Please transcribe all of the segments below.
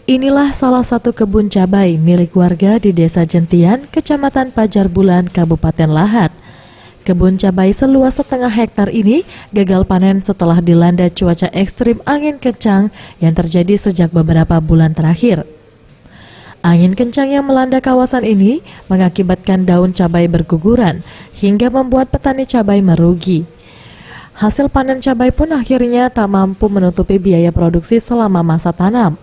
Inilah salah satu kebun cabai milik warga di Desa Jentian, Kecamatan Pajar Bulan, Kabupaten Lahat. Kebun cabai seluas 1,5 hektar ini gagal panen setelah dilanda cuaca ekstrim angin kencang yang terjadi sejak beberapa bulan terakhir. Angin kencang yang melanda kawasan ini mengakibatkan daun cabai berguguran hingga membuat petani cabai merugi. Hasil panen cabai pun akhirnya tak mampu menutupi biaya produksi selama masa tanam.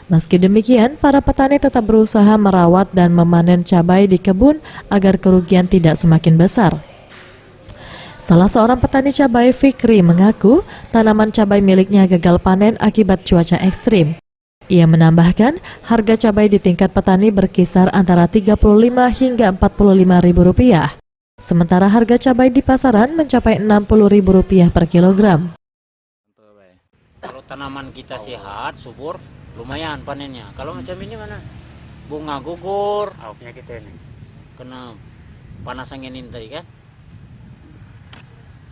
Meski demikian, para petani tetap berusaha merawat dan memanen cabai di kebun agar kerugian tidak semakin besar. Salah seorang petani cabai, Fikri, mengaku tanaman cabai miliknya gagal panen akibat cuaca ekstrim. Ia menambahkan, harga cabai di tingkat petani berkisar antara Rp35 hingga Rp45.000. Sementara harga cabai di pasaran mencapai Rp60.000 per kilogram. Kalau tanaman kita sehat, subur, lumayan panennya. Kalau macam ini mana? Bunga gugur. Penyakit ini. Kena panas angin ini tadi kan?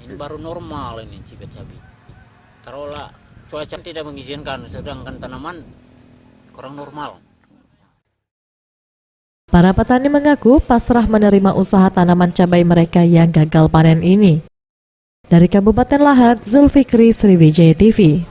Ini baru normal ini cabai. Taruhlah cuaca tidak mengizinkan, sedangkan tanaman kurang normal. Para petani mengaku pasrah menerima usaha tanaman cabai mereka yang gagal panen ini. Dari Kabupaten Lahat, Zulfikri, Sriwijaya TV.